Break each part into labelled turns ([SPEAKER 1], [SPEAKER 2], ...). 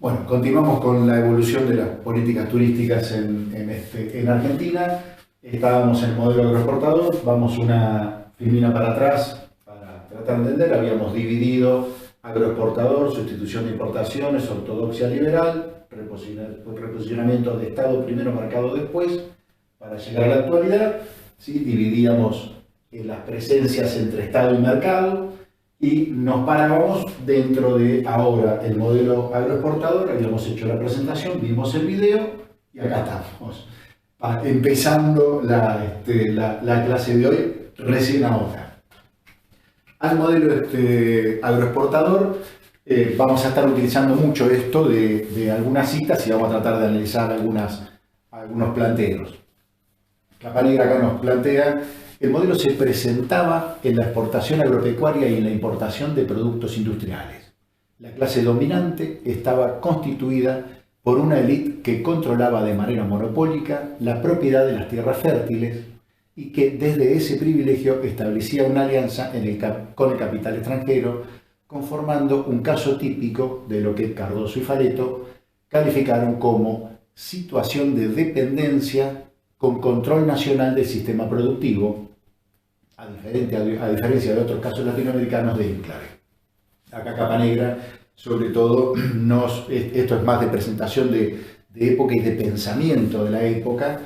[SPEAKER 1] Bueno, continuamos con la evolución de las políticas turísticas en Argentina. Estábamos en el modelo agroexportador, vamos una filmina para atrás para tratar de entender. Habíamos dividido agroexportador, sustitución de importaciones, ortodoxia liberal, reposicionamiento de Estado primero, mercado después, para llegar a la actualidad. ¿Sí? Dividíamos las presencias entre Estado y mercado. Y nos parábamos dentro de ahora el modelo agroexportador. Habíamos hecho la presentación, vimos el video y acá estamos, empezando la clase de hoy, recién ahora. Al modelo agroexportador vamos a estar utilizando mucho esto de algunas citas y vamos a tratar de analizar algunos planteos. Capanegra acá nos plantea: el modelo se presentaba en la exportación agropecuaria y en la importación de productos industriales. La clase dominante estaba constituida por una élite que controlaba de manera monopólica la propiedad de las tierras fértiles y que desde ese privilegio establecía una alianza con el capital extranjero, conformando un caso típico de lo que Cardoso y Faleto calificaron como situación de dependencia con control nacional del sistema productivo, a diferencia de otros casos latinoamericanos de enclave. Acá Capanegra, sobre todo, esto es más de presentación de época y de pensamiento de la época.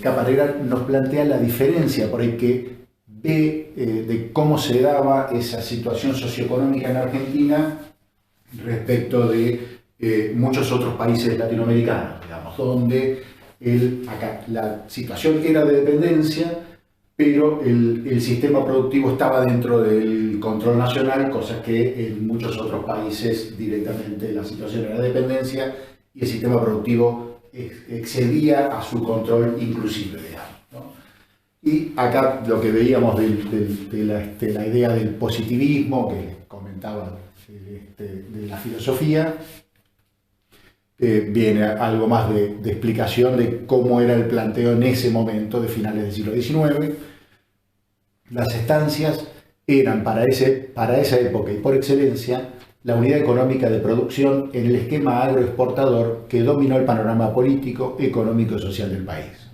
[SPEAKER 1] Capanegra nos plantea la diferencia por ahí que ve de cómo se daba esa situación socioeconómica en Argentina respecto de muchos otros países latinoamericanos, digamos, donde acá la situación era de dependencia, pero el sistema productivo estaba dentro del control nacional, cosa que en muchos otros países directamente la situación era de dependencia y el sistema productivo excedía a su control inclusive, digamos, ¿no? Y acá lo que veíamos de la idea del positivismo, que comentaba de la filosofía, viene algo más de explicación de cómo era el planteo en ese momento de finales del siglo XIX. Las estancias eran para esa época y por excelencia la unidad económica de producción en el esquema agroexportador que dominó el panorama político, económico y social del país.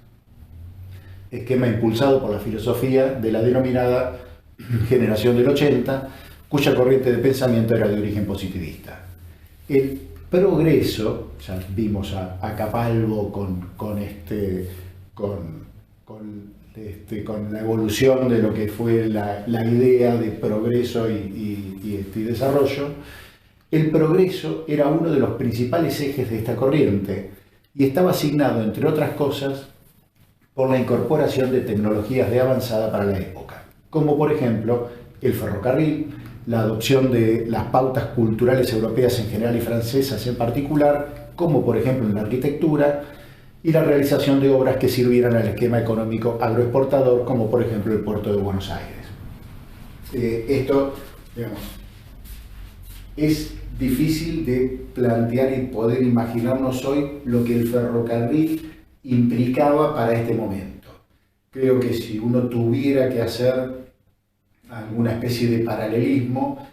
[SPEAKER 1] Esquema impulsado por la filosofía de la denominada generación del 80, cuya corriente de pensamiento era de origen positivista. El progreso, ya vimos a Capalvo con la evolución de lo que fue la idea de progreso y desarrollo. El progreso era uno de los principales ejes de esta corriente y estaba asignado, entre otras cosas, por la incorporación de tecnologías de avanzada para la época, como por ejemplo el ferrocarril, la adopción de las pautas culturales europeas en general y francesas en particular, como por ejemplo en la arquitectura, y la realización de obras que sirvieran al esquema económico agroexportador, como por ejemplo el puerto de Buenos Aires. Esto, digamos, es difícil de plantear y poder imaginarnos hoy lo que el ferrocarril implicaba para este momento. Creo que si uno tuviera que hacer alguna especie de paralelismo,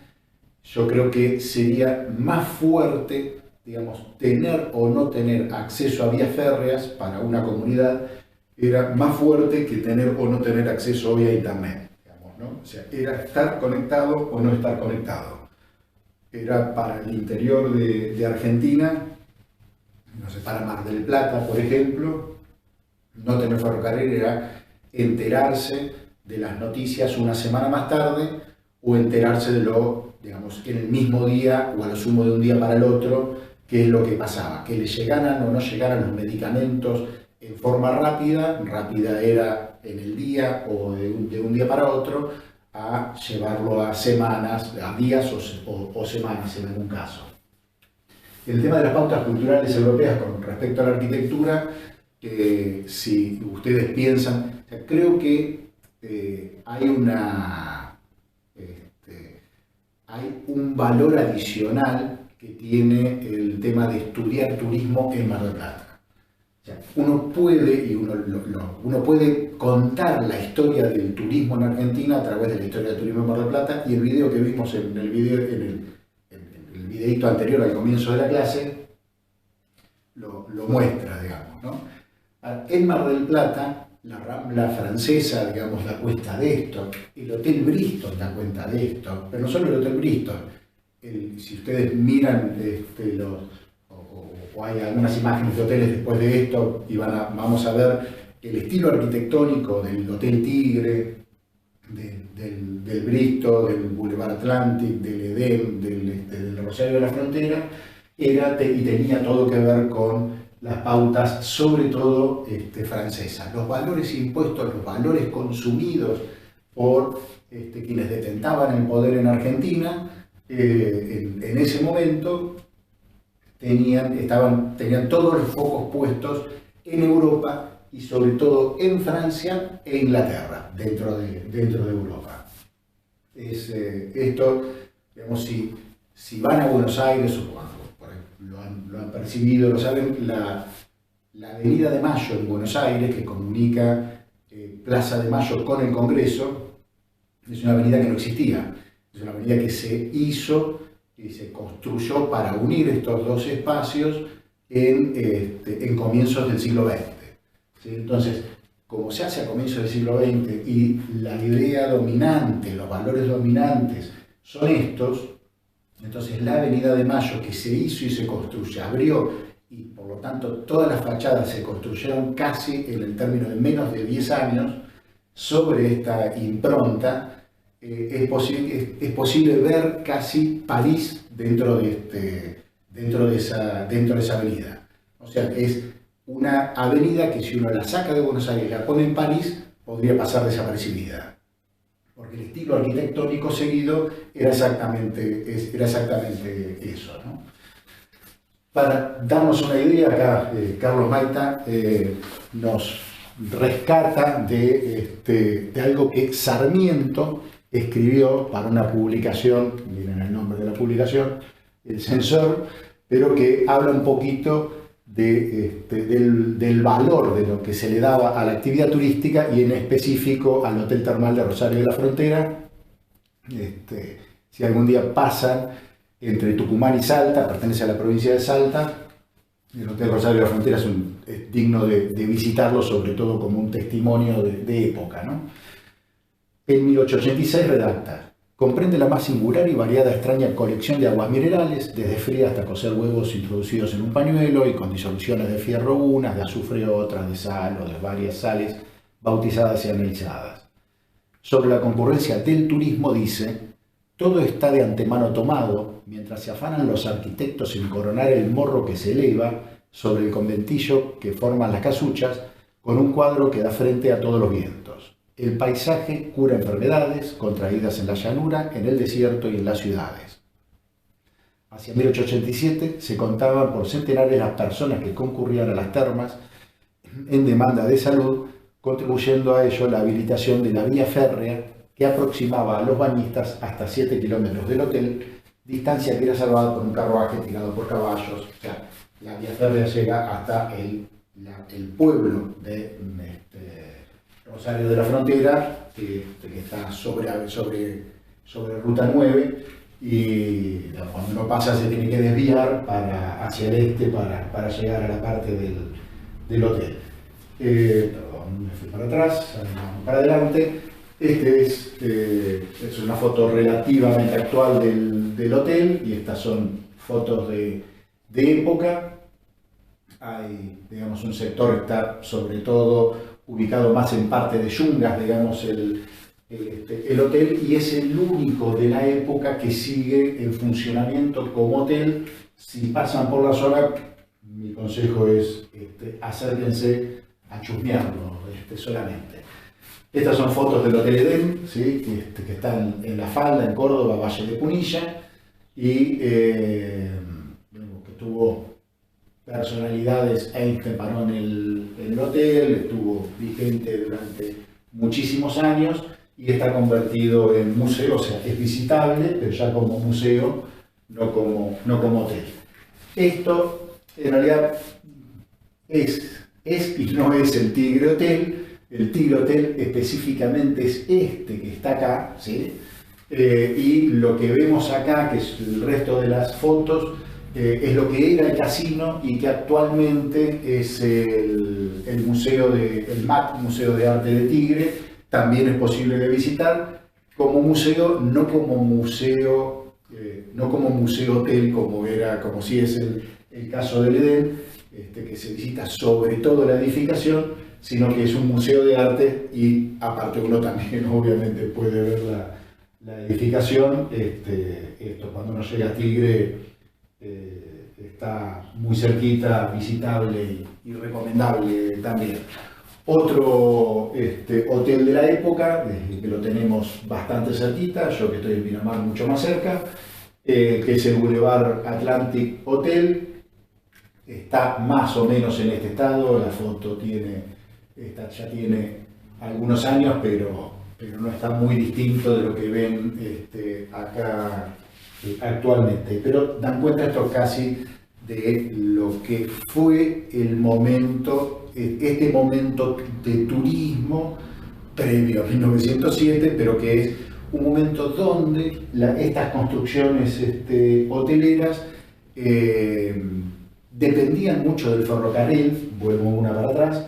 [SPEAKER 1] yo creo que sería más fuerte, digamos, tener o no tener acceso a vías férreas para una comunidad era más fuerte que tener o no tener acceso hoy a internet, digamos, ¿no? O sea, era estar conectado o no estar conectado. Era para el interior de Argentina, no sé, para Mar del Plata, por ejemplo, no tener ferrocarril era enterarse de las noticias una semana más tarde o enterarse de lo, digamos, en el mismo día o a lo sumo de un día para el otro, qué es lo que pasaba, que le llegaran o no llegaran los medicamentos en forma rápida era en el día o de un día para otro, a llevarlo a semanas, a días o semanas en algún caso. El tema de las pautas culturales europeas con respecto a la arquitectura, si ustedes piensan, creo que hay un valor adicional que tiene el tema de estudiar turismo en Mar del Plata. O sea, uno puede contar la historia del turismo en Argentina a través de la historia del turismo en Mar del Plata, y el video que vimos en el video videíto anterior al comienzo de la clase lo muestra, digamos, ¿no? En Mar del Plata, la Rambla francesa, digamos, da cuenta de esto, el Hotel Bristol da cuenta de esto, pero no solo el Hotel Bristol. Si ustedes miran o hay algunas imágenes de hoteles después de esto y vamos a ver el estilo arquitectónico del Hotel Tigre, del Bristol, del Boulevard Atlantic, del Edén, del Rosario de la Frontera, y tenía todo que ver con las pautas, sobre todo francesas. Los valores impuestos, los valores consumidos por quienes detentaban el poder en Argentina, en ese momento tenían todos los focos puestos en Europa y sobre todo en Francia e Inglaterra, dentro de Europa. Esto, digamos, si van a Buenos Aires, o cuando lo han percibido, lo saben, la Avenida de Mayo en Buenos Aires, que comunica Plaza de Mayo con el Congreso, es una avenida que no existía, es una avenida que se hizo y se construyó para unir estos dos espacios en comienzos del siglo XX. ¿Sí? Entonces, como se hace a comienzos del siglo XX y la idea dominante, los valores dominantes son estos, entonces la Avenida de Mayo, que se hizo y se construyó, abrió, y por lo tanto todas las fachadas se construyeron casi en el término de menos de 10 años sobre esta impronta. Es posible ver casi París dentro de esa avenida. O sea, es una avenida que si uno la saca de Buenos Aires y la pone en París, podría pasar desapercibida, porque el estilo arquitectónico seguido era exactamente eso, ¿no? Para darnos una idea, acá Carlos Maita nos rescata de algo que Sarmiento escribió para una publicación, miren el nombre de la publicación, El Censor, pero que habla un poquito del valor de lo que se le daba a la actividad turística y en específico al Hotel Termal de Rosario de la Frontera. Si algún día pasan entre Tucumán y Salta, pertenece a la provincia de Salta, el Hotel Rosario de la Frontera es digno de visitarlo, sobre todo como un testimonio de época, ¿no? En 1886 redacta: comprende la más singular y variada extraña colección de aguas minerales, desde fría hasta cocer huevos introducidos en un pañuelo y con disoluciones de fierro unas, de azufre otras, de sal o de varias sales bautizadas y analizadas. Sobre la concurrencia del turismo dice: todo está de antemano tomado, mientras se afanan los arquitectos en coronar el morro que se eleva sobre el conventillo que forman las casuchas, con un cuadro que da frente a todos los vientos. El paisaje cura enfermedades contraídas en la llanura, en el desierto y en las ciudades. Hacia 1887 se contaban por centenares las personas que concurrían a las termas en demanda de salud, contribuyendo a ello la habilitación de la vía férrea que aproximaba a los bañistas hasta 7 kilómetros del hotel, distancia que era salvada por un carruaje tirado por caballos. O sea, la vía férrea llega hasta el pueblo de Rosario de la Frontera, que está sobre Ruta 9, y cuando uno pasa se tiene que desviar hacia el este para llegar a la parte del hotel. Perdón, me fui para atrás, vamos para adelante. Es una foto relativamente actual del hotel, y estas son fotos de época. Hay, digamos, un sector que está sobre todo ubicado más en parte de Yungas, digamos, el hotel, y es el único de la época que sigue en funcionamiento como hotel. Si pasan por la zona, mi consejo es acérquense a chusmearlo solamente. Estas son fotos del Hotel Edén, ¿sí? que están en La Falda, en Córdoba, Valle de Punilla, y que tuvo personalidades. Einstein paró en el hotel, estuvo vigente durante muchísimos años y está convertido en museo. O sea, es visitable, pero ya como museo, no como hotel. Esto en realidad es y no es el Tigre Hotel. El Tigre Hotel específicamente es este que está acá, ¿sí? Y lo que vemos acá, que es el resto de las fotos, es lo que era el casino y que actualmente es el museo el MAT, Museo de Arte de Tigre. También es posible de visitar como museo, no como museo, no como museo hotel, como si es el caso del Edén, que se visita sobre todo la edificación, sino que es un museo de arte y aparte uno también obviamente puede ver la edificación. Cuando uno llega a Tigre está muy cerquita, visitable y recomendable también. Otro hotel de la época, que lo tenemos bastante cerquita, yo que estoy en Miramar mucho más cerca, que es el Boulevard Atlantic Hotel. Está más o menos en este estado, la foto ya tiene algunos años, pero no está muy distinto de lo que ven acá actualmente. Pero dan cuenta esto casi de lo que fue el momento, este momento de turismo previo a 1907, pero que es un momento donde estas construcciones hoteleras dependían mucho del ferrocarril. Vuelvo una para atrás,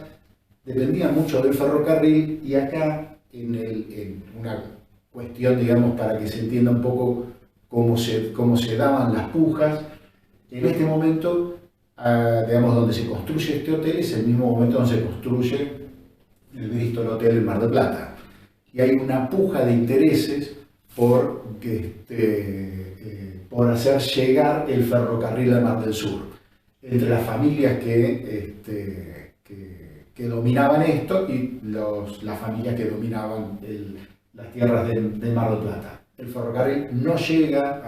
[SPEAKER 1] dependían mucho del ferrocarril, y acá en una cuestión, digamos, para que se entienda un poco cómo se daban las pujas, en este momento, digamos, donde se construye este hotel es el mismo momento donde se construye el Bristol Hotel en Mar del Plata. Y hay una puja de intereses por hacer llegar el ferrocarril al Mar del Sur, entre las familias que dominaban esto y las familias que dominaban las tierras de Mar del Plata. El ferrocarril no llega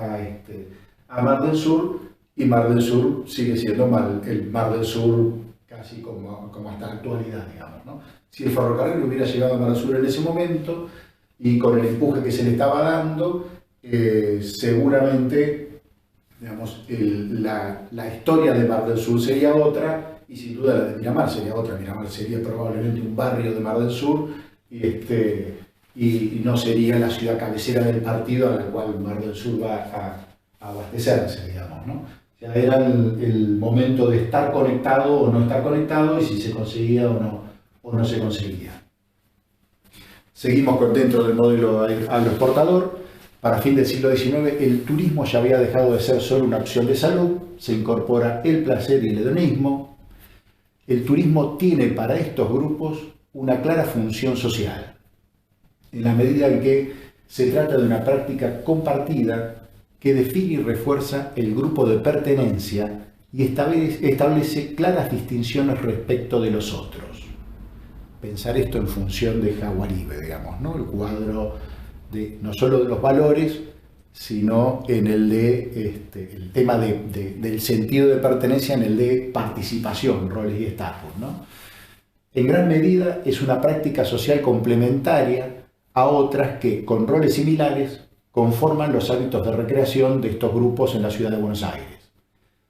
[SPEAKER 1] a Mar del Sur, y Mar del Sur sigue siendo el Mar del Sur casi como hasta la actualidad, digamos, ¿no? Si el ferrocarril hubiera llegado a Mar del Sur en ese momento y con el empuje que se le estaba dando, seguramente, digamos, la historia de Mar del Sur sería otra, y sin duda la de Miramar sería otra. Miramar sería probablemente un barrio de Mar del Sur, y no sería la ciudad cabecera del partido a la cual Mar del Sur va a abastecerse, digamos, ¿no? Ya era el momento de estar conectado o no estar conectado, y si se conseguía o no se conseguía. Seguimos dentro del modelo agroexportador. Para fin del siglo XIX, el turismo ya había dejado de ser solo una opción de salud, se incorpora el placer y el hedonismo. El turismo tiene para estos grupos una clara función social, en la medida en que se trata de una práctica compartida que define y refuerza el grupo de pertenencia y establece claras distinciones respecto de los otros. Pensar esto en función de Jaguaribe, digamos, ¿no? El cuadro no solo de los valores, sino en el tema del sentido de pertenencia, en el de participación, roles y estatus, ¿no? En gran medida es una práctica social complementaria a otras que, con roles similares, conforman los hábitos de recreación de estos grupos en la ciudad de Buenos Aires.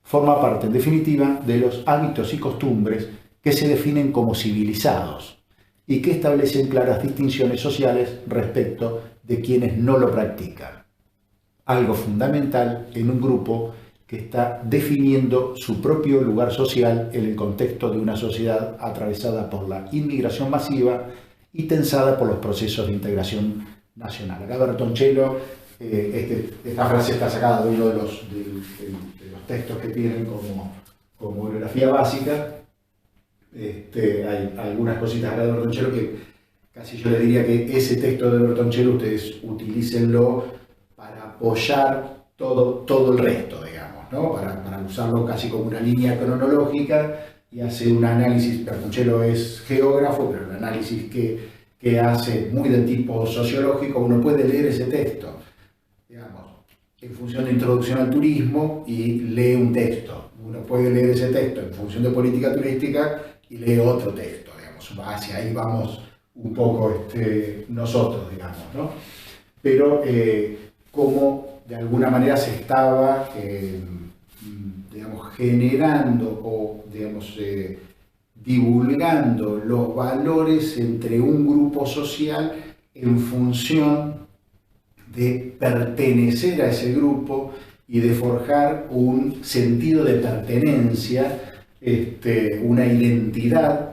[SPEAKER 1] Forma parte, en definitiva, de los hábitos y costumbres que se definen como civilizados y que establecen claras distinciones sociales respecto de quienes no lo practican. Algo fundamental en un grupo que está definiendo su propio lugar social en el contexto de una sociedad atravesada por la inmigración masiva y tensada por los procesos de integración nacional. Acá Bertoncello, esta frase está sacada de uno de los textos que tienen como bibliografía básica. Hay algunas cositas acá de Bertoncello que casi yo le diría que ese texto de Bertoncello ustedes utilícenlo para apoyar todo el resto, digamos, ¿no? Para usarlo casi como una línea cronológica y hacer un análisis. Bertoncello es geógrafo, pero el análisis que hace muy de tipo sociológico. Uno puede leer ese texto, digamos, en función de introducción al turismo y lee un texto. Uno puede leer ese texto en función de política turística y lee otro texto, digamos. Hacia ahí vamos un poco nosotros, digamos, ¿no? Pero como de alguna manera se estaba, digamos, generando o, digamos, divulgando los valores entre un grupo social en función de pertenecer a ese grupo y de forjar un sentido de pertenencia, una identidad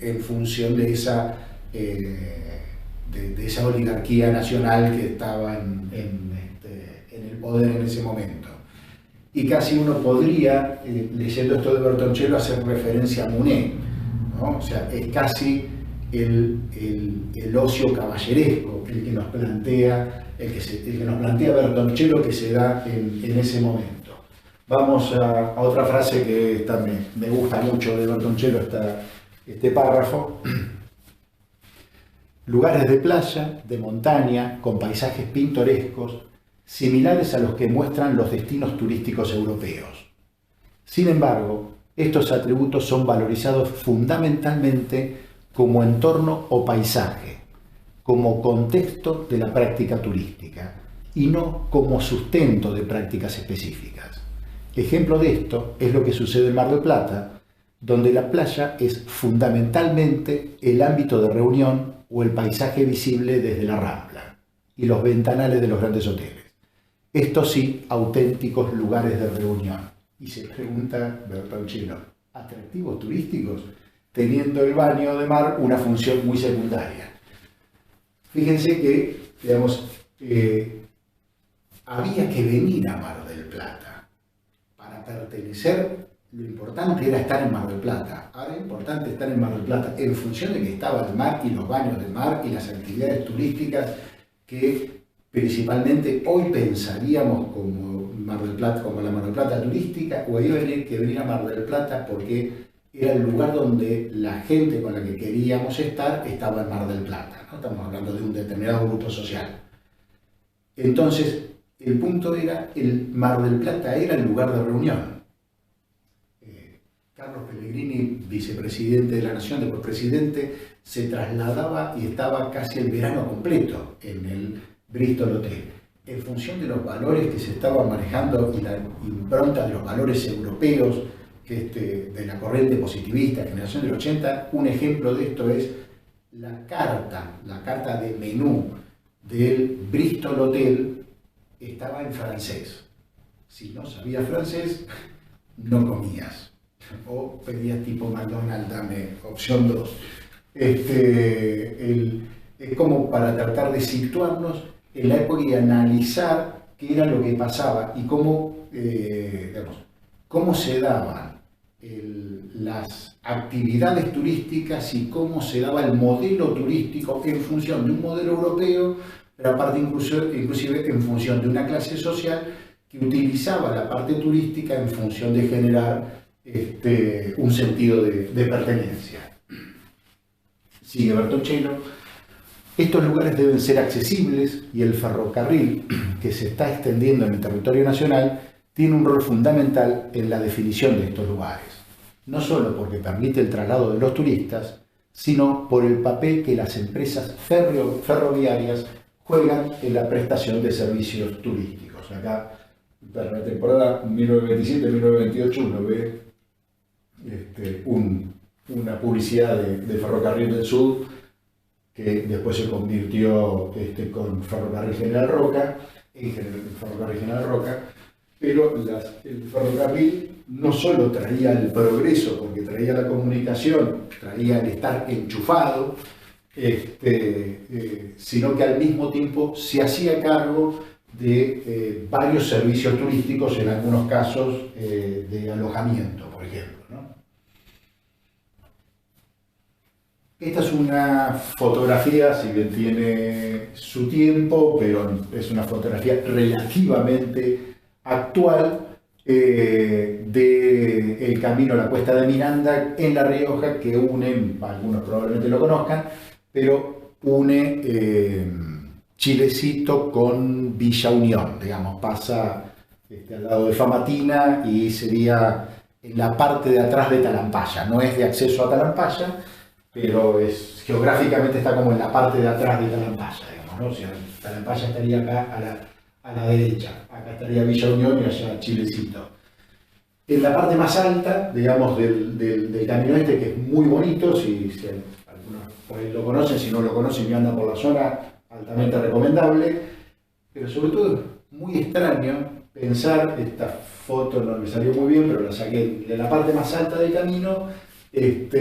[SPEAKER 1] en función de esa oligarquía nacional que estaba en el poder en ese momento. Y casi uno podría, leyendo esto de Bertoncello, hacer referencia a Monet, ¿no? O sea, es casi el ocio caballeresco el que nos plantea, Bertoncello, que se da en ese momento. Vamos a otra frase que también me gusta mucho de Bertoncello, este párrafo. Lugares de playa, de montaña, con paisajes pintorescos, similares a los que muestran los destinos turísticos europeos. Sin embargo, estos atributos son valorizados fundamentalmente como entorno o paisaje, como contexto de la práctica turística y no como sustento de prácticas específicas. Ejemplo de esto es lo que sucede en Mar del Plata, donde la playa es fundamentalmente el ámbito de reunión o el paisaje visible desde la Rambla y los ventanales de los grandes hoteles. Estos sí, auténticos lugares de reunión. Y se pregunta Bertoncello, ¿atractivos turísticos? Teniendo el baño de mar una función muy secundaria. Fíjense que, digamos, había que venir a Mar del Plata. Para pertenecer, lo importante era estar en Mar del Plata. Ahora es importante estar en Mar del Plata en función de que estaba el mar y los baños del mar y las actividades turísticas que principalmente hoy pensaríamos como Mar del Plata, como la Mar del Plata turística, o había que venir a Mar del Plata porque era el lugar donde la gente con la que queríamos estar estaba en Mar del Plata, ¿no? Estamos hablando de un determinado grupo social. Entonces, el punto era, el Mar del Plata era el lugar de reunión. Carlos Pellegrini, vicepresidente de la Nación, después presidente, se trasladaba y estaba casi el verano completo en el Bristol Hotel. En función de los valores que se estaban manejando y la impronta de los valores europeos, de la corriente positivista, generación del 80, un ejemplo de esto es la carta de menú del Bristol Hotel estaba en francés. Si no sabías francés, no comías. O pedías tipo McDonald's, dame opción 2. Es como para tratar de situarnos en la época y analizar qué era lo que pasaba y cómo se daban las actividades turísticas y cómo se daba el modelo turístico en función de un modelo europeo, pero aparte inclusive en función de una clase social que utilizaba la parte turística en función de generar un sentido de pertenencia. Sigue Bertoncello. Estos lugares deben ser accesibles y el ferrocarril que se está extendiendo en el territorio nacional tiene un rol fundamental en la definición de estos lugares, no solo porque permite el traslado de los turistas, sino por el papel que las empresas ferroviarias juegan en la prestación de servicios turísticos. Acá, para la temporada 1927-1928, uno ve una publicidad de Ferrocarril del Sur, que después se convirtió con Ferrocarril General Roca, pero el ferrocarril no solo traía el progreso, porque traía la comunicación, traía el estar enchufado, sino que al mismo tiempo se hacía cargo de varios servicios turísticos, en algunos casos de alojamiento, por ejemplo, ¿no? Esta es una fotografía, si bien tiene su tiempo, pero es una fotografía relativamente actual del camino a la Cuesta de Miranda en La Rioja, que une, algunos probablemente lo conozcan, pero une Chilecito con Villa Unión, digamos, pasa al lado de Famatina y sería en la parte de atrás de Talampaya. No es de acceso a Talampaya, pero geográficamente está como en la parte de atrás de Talampaya, digamos, ¿no? O sea, Talampaya estaría acá a la derecha, acá estaría Villa Unión y allá Chilecito. En la parte más alta, digamos, del camino que es muy bonito, si algunos por ahí lo conocen, si no lo conocen y andan por la zona, altamente recomendable, pero sobre todo es muy extraño pensar, esta foto no me salió muy bien, pero la saqué de la parte más alta del camino, está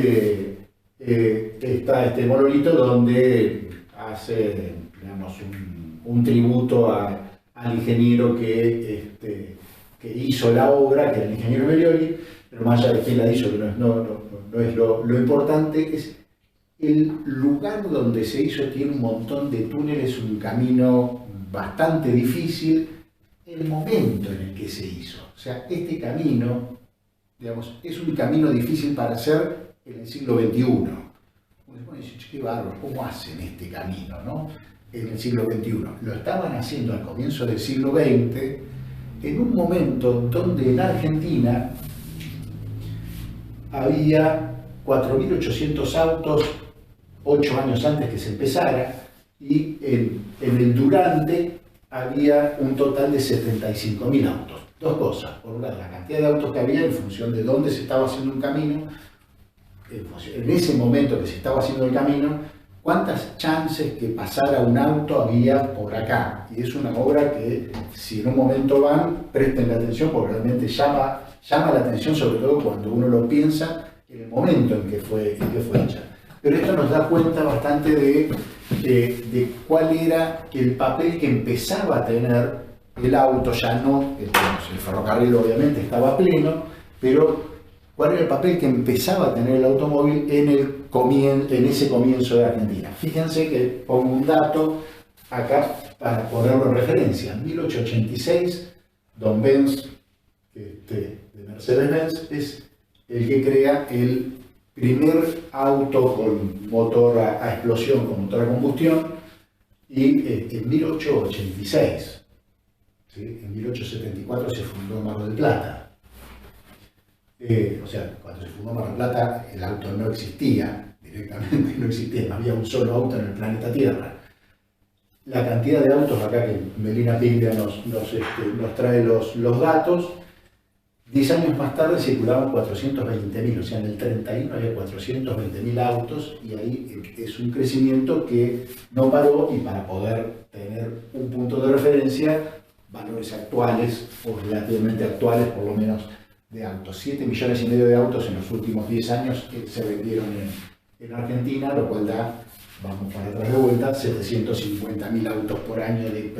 [SPEAKER 1] este monolito donde hace, digamos, un tributo al ingeniero que hizo la obra, que era el ingeniero Meliori, pero más allá de quién la hizo, que no es lo importante, es el lugar donde se hizo. Tiene un montón de túneles, un camino bastante difícil, el momento en el que se hizo. O sea, este camino, digamos, es un camino difícil para hacer en el siglo XXI. Uno dice, qué bárbaro, ¿cómo hacen este camino, no? En el siglo XXI. Lo estaban haciendo al comienzo del siglo XX, en un momento donde en Argentina había 4.800 autos 8 años antes que se empezara, y en el durante había un total de 75.000 autos. Dos cosas: por un lado, la cantidad de autos que había en función de dónde se estaba haciendo un camino, en ese momento que se estaba haciendo el camino, cuántas chances que pasara un auto había por acá. Y es una obra que, si en un momento van, presten la atención, porque realmente llama la atención, sobre todo cuando uno lo piensa en el momento en que fue hecha. Pero esto nos da cuenta bastante de cuál era el papel que empezaba a tener el auto. Ya no, el ferrocarril obviamente estaba pleno, pero cuál era el papel que empezaba a tener el automóvil en ese comienzo de Argentina. Fíjense que pongo un dato acá para ponerlo en referencia. En 1886, Don Benz, de Mercedes-Benz, es el que crea el primer auto con motor a explosión, con motor a combustión, y en 1886, ¿sí? En 1874 se fundó Mar del Plata. O sea, cuando se fundó Mar del Plata, el auto no existía, directamente no existía, no había un solo auto en el planeta Tierra. La cantidad de autos, acá que Melina Piglia nos trae los datos, 10 años más tarde circulaban 420.000, o sea, en el 31 había 420.000 autos, y ahí es un crecimiento que no paró. Y para poder tener un punto de referencia, valores actuales, o relativamente actuales por lo menos, de autos. 7,5 millones de autos en los últimos 10 años que se vendieron en Argentina, lo cual da, vamos para atrás de vuelta, 750.000 autos por año de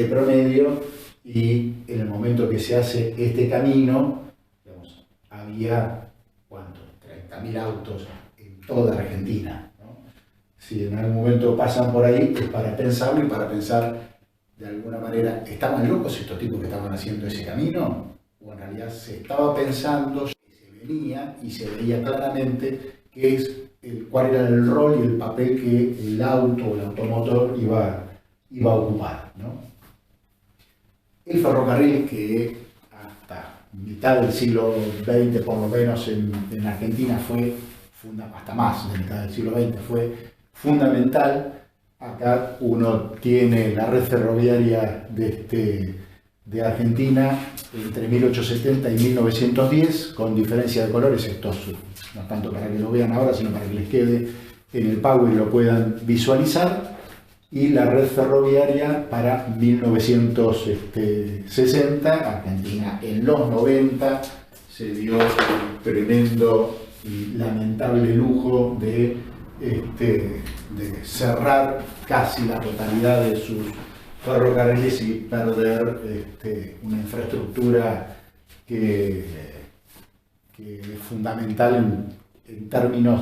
[SPEAKER 1] promedio. Y en el momento que se hace este camino, digamos, había, ¿cuánto? 30.000 autos en toda Argentina, ¿no? Si en algún momento pasan por ahí, es para pensarlo y para pensar, de alguna manera, ¿estaban locos estos tipos que estaban haciendo ese camino? O en realidad se estaba pensando, se venía y se veía claramente cuál era el rol y el papel que el auto o el automotor iba a ocupar, ¿no? El ferrocarril, que hasta mitad del siglo XX, por lo menos en Argentina, hasta más de mitad del siglo XX, fue fundamental. Acá uno tiene la red ferroviaria de Argentina entre 1870 y 1910, con diferencia de colores. Esto no tanto para que lo vean ahora, sino para que les quede en el pago y lo puedan visualizar. Y la red ferroviaria para 1960, Argentina en los 90 se dio el tremendo y lamentable lujo de cerrar casi la totalidad de sus ferrocarriles y perder una infraestructura que es fundamental en términos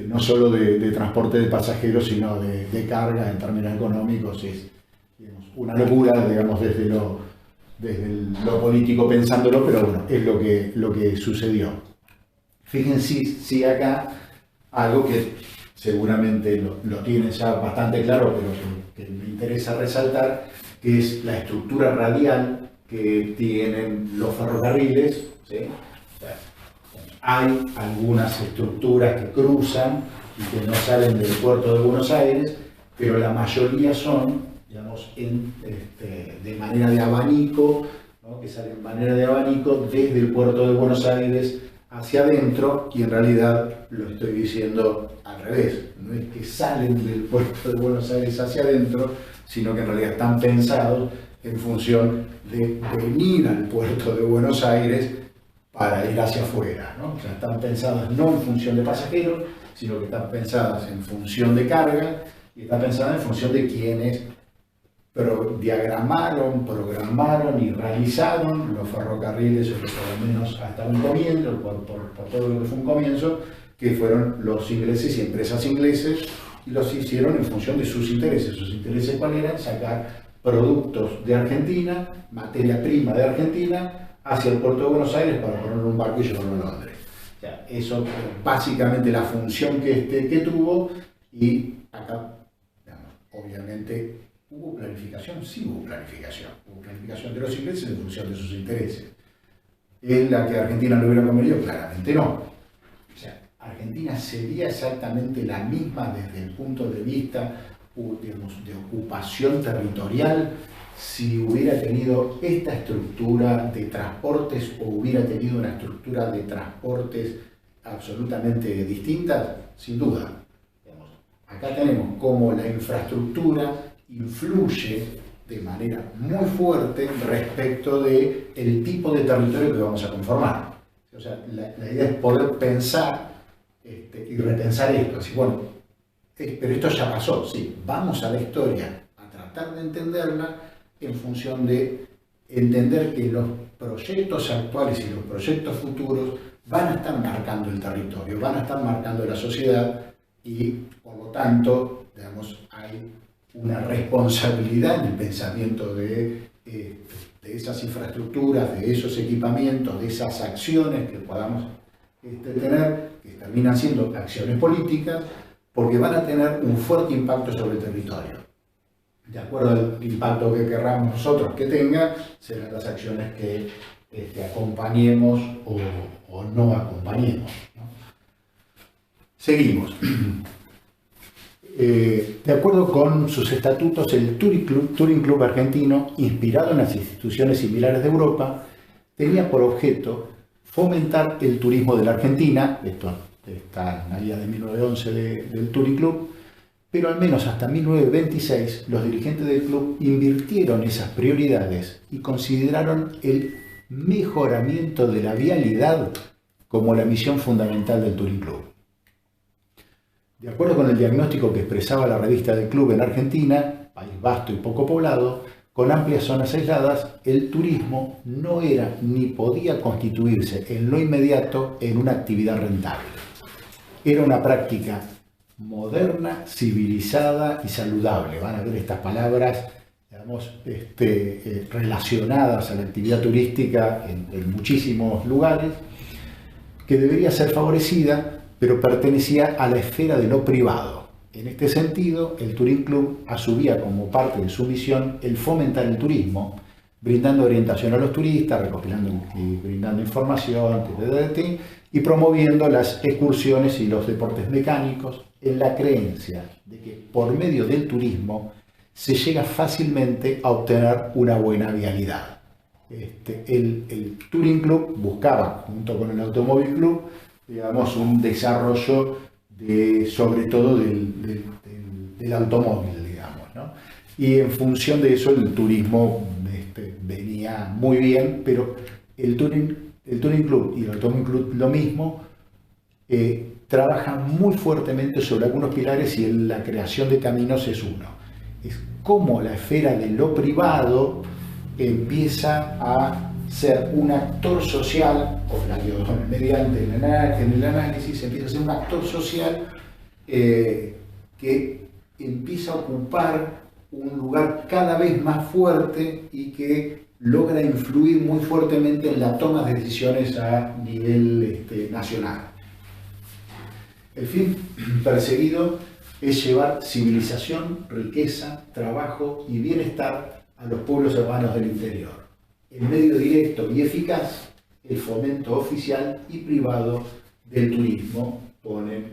[SPEAKER 1] no solo de transporte de pasajeros, sino de carga en términos económicos. Es, digamos, una locura, digamos, desde lo político pensándolo, pero bueno, es lo que sucedió. Fíjense si acá algo que seguramente lo tienen ya bastante claro, pero que me interesa resaltar, que es la estructura radial que tienen los ferrocarriles, ¿sí? Hay algunas estructuras que cruzan y que no salen del puerto de Buenos Aires, pero la mayoría son, digamos, de manera de abanico, ¿no? Que salen de manera de abanico desde el puerto de Buenos Aires hacia adentro, y en realidad lo estoy diciendo al revés. No es que salen del puerto de Buenos Aires hacia adentro, sino que en realidad están pensados en función de venir al puerto de Buenos Aires para ir hacia afuera, ¿no? O sea, están pensadas no en función de pasajeros, sino que están pensadas en función de carga, y están pensadas en función de quienes diagramaron, programaron y realizaron los ferrocarriles, o por lo menos hasta un comienzo, por todo lo que fue un comienzo, que fueron los ingleses y empresas ingleses, y los hicieron en función de sus intereses. ¿Sus intereses cuáles eran? Sacar productos de Argentina, materia prima de Argentina, hacia el puerto de Buenos Aires para ponerlo en un barco y llevarlo a Londres. O sea, eso básicamente la función que tuvo, y acá, digamos, obviamente, ¿hubo planificación? Sí hubo planificación. Hubo planificación de los ingleses en función de sus intereses. ¿Es la que a Argentina le hubiera convenido? Claramente no. O sea, Argentina sería exactamente la misma desde el punto de vista, digamos, de ocupación territorial si hubiera tenido esta estructura de transportes o hubiera tenido una estructura de transportes absolutamente distinta. Sin duda. Digamos, acá tenemos cómo la infraestructura influye de manera muy fuerte respecto del tipo de territorio que vamos a conformar. O sea, la idea es poder pensar y repensar esto. Así, bueno, pero esto ya pasó, sí, vamos a la historia a tratar de entenderla en función de entender que los proyectos actuales y los proyectos futuros van a estar marcando el territorio, van a estar marcando la sociedad, y por lo tanto, digamos, hay una responsabilidad en el pensamiento de esas infraestructuras, de esos equipamientos, de esas acciones que podamos tener, que terminan siendo acciones políticas, porque van a tener un fuerte impacto sobre el territorio. De acuerdo al impacto que querramos nosotros que tenga, serán las acciones que acompañemos o no acompañemos, ¿no? Seguimos. De acuerdo con sus estatutos, el Touring Club argentino, inspirado en las instituciones similares de Europa, tenía por objeto fomentar el turismo de la Argentina. Esto está en la guía de 1911 del Touring Club, pero al menos hasta 1926 los dirigentes del club invirtieron esas prioridades y consideraron el mejoramiento de la vialidad como la misión fundamental del Touring Club. De acuerdo con el diagnóstico que expresaba la revista del club en Argentina, país vasto y poco poblado, con amplias zonas aisladas, el turismo no era ni podía constituirse en lo inmediato en una actividad rentable. Era una práctica moderna, civilizada y saludable. Van a ver estas palabras, digamos, relacionadas a la actividad turística en muchísimos lugares, que debería ser favorecida, pero pertenecía a la esfera de lo privado. En este sentido, el Touring Club asumía como parte de su misión el fomentar el turismo, brindando orientación a los turistas, recopilando y brindando información, y promoviendo las excursiones y los deportes mecánicos, en la creencia de que por medio del turismo se llega fácilmente a obtener una buena vialidad. El Touring Club buscaba, junto con el Automóvil Club, digamos, un desarrollo sobre todo del automóvil, digamos, ¿no? Y en función de eso el turismo venía muy bien, pero el Touring Club y el Automóvil Club lo mismo, trabajan muy fuertemente sobre algunos pilares, y la creación de caminos es uno. Es cómo la esfera de lo privado empieza a ser un actor social, mediante en el análisis empieza a ser un actor social que empieza a ocupar un lugar cada vez más fuerte y que logra influir muy fuertemente en la toma de decisiones a nivel nacional. El fin perseguido es llevar civilización, riqueza, trabajo y bienestar a los pueblos hermanos del interior. El medio directo y eficaz, el fomento oficial y privado del turismo, ponen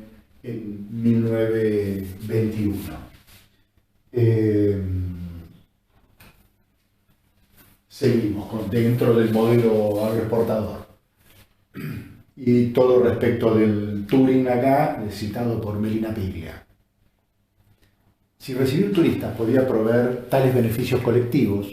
[SPEAKER 1] en 1921. Seguimos dentro del modelo agroexportador. Y todo respecto del touring acá, citado por Melina Piglia. Si recibir turistas podía proveer tales beneficios colectivos,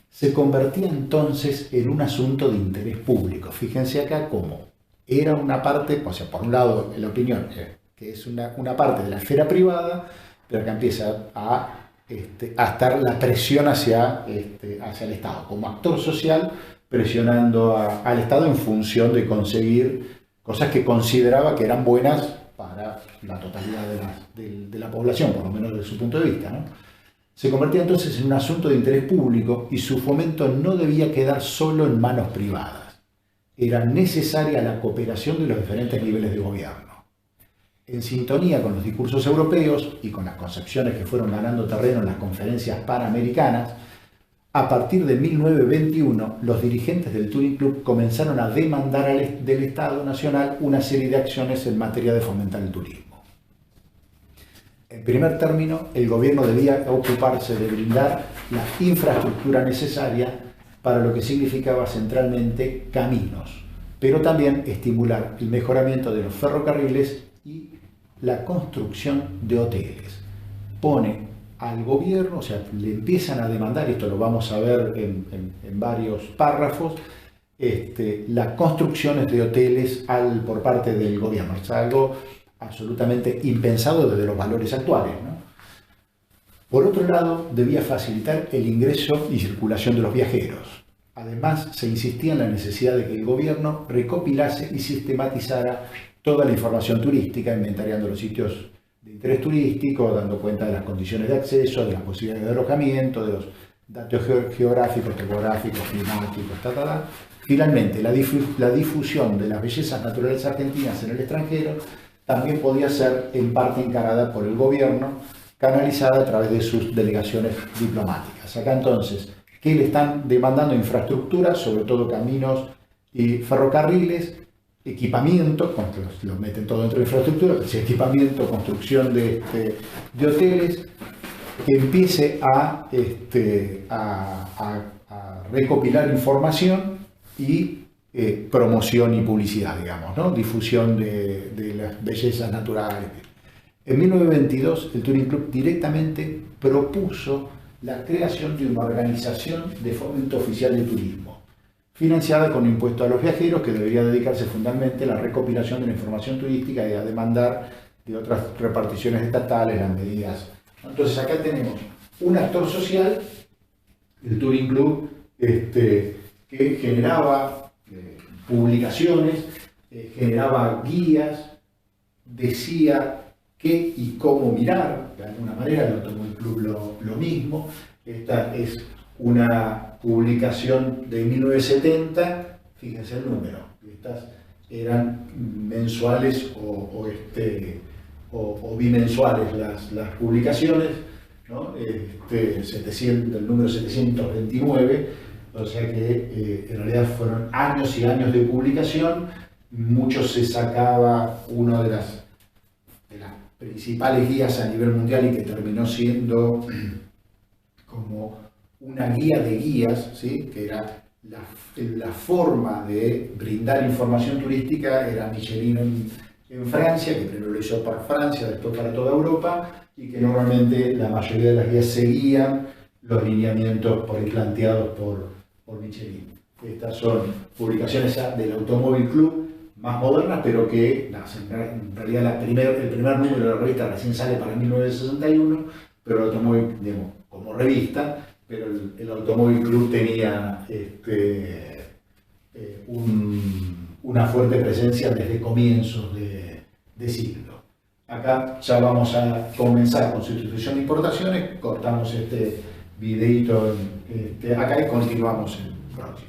[SPEAKER 1] se convertía entonces en un asunto de interés público. Fíjense acá cómo era una parte, o sea, por un lado, en la opinión, que es una parte de la esfera privada, pero acá empieza a estar la presión hacia el Estado, como actor social, presionando al Estado en función de conseguir cosas que consideraba que eran buenas para la totalidad de la población, por lo menos desde su punto de vista, ¿no? Se convertía entonces en un asunto de interés público y su fomento no debía quedar solo en manos privadas. Era necesaria la cooperación de los diferentes niveles de gobierno. En sintonía con los discursos europeos y con las concepciones que fueron ganando terreno en las conferencias panamericanas, a partir de 1921, los dirigentes del Touring Club comenzaron a demandar del Estado Nacional una serie de acciones en materia de fomentar el turismo. En primer término, el gobierno debía ocuparse de brindar la infraestructura necesaria para lo que significaba centralmente caminos, pero también estimular el mejoramiento de los ferrocarriles y la construcción de hoteles. Pone al gobierno, o sea, le empiezan a demandar, esto lo vamos a ver en varios párrafos, las construcciones de hoteles por parte del gobierno. Es algo absolutamente impensado desde los valores actuales, ¿no? Por otro lado, debía facilitar el ingreso y circulación de los viajeros. Además, se insistía en la necesidad de que el gobierno recopilase y sistematizara toda la información turística, inventariando los sitios de interés turístico, dando cuenta de las condiciones de acceso, de las posibilidades de alojamiento, de los datos geográficos, topográficos, climáticos, Finalmente, la difusión de las bellezas naturales argentinas en el extranjero también podía ser en parte encarada por el gobierno, canalizada a través de sus delegaciones diplomáticas. Acá entonces, ¿qué le están demandando? Infraestructura, sobre todo caminos y ferrocarriles, equipamiento, los meten todo dentro de infraestructura, equipamiento, construcción de hoteles, que empiece a recopilar información y promoción y publicidad, digamos, ¿no? Difusión de las bellezas naturales. En 1922, el Touring Club directamente propuso la creación de una organización de fomento oficial de turismo, financiada con impuesto a los viajeros, que debería dedicarse fundamentalmente a la recopilación de la información turística y a demandar de otras reparticiones estatales las medidas. Entonces acá tenemos un actor social, el Touring Club, que generaba publicaciones, generaba guías, decía qué y cómo mirar, de alguna manera. El Automóvil Club lo mismo. Esta es una publicación de 1970, fíjense el número, estas eran mensuales o bimensuales las publicaciones, ¿no? El número 729, o sea que en realidad fueron años y años de publicación. Mucho se sacaba, una de las principales guías a nivel mundial y que terminó siendo como una guía de guías, ¿sí? Que era la forma de brindar información turística, era Michelin en Francia, que primero lo hizo para Francia, después para toda Europa, y que normalmente la mayoría de las guías seguían los lineamientos por ahí planteados por Michelin. Estas son publicaciones del Automóvil Club más modernas, pero que en realidad el primer número de la revista recién sale para 1961, pero el Automóvil, digamos, como revista, pero el Automóvil Club tenía una fuerte presencia desde comienzos de siglo. Acá ya vamos a comenzar con sustitución de importaciones, cortamos este videito acá y continuamos el próximo.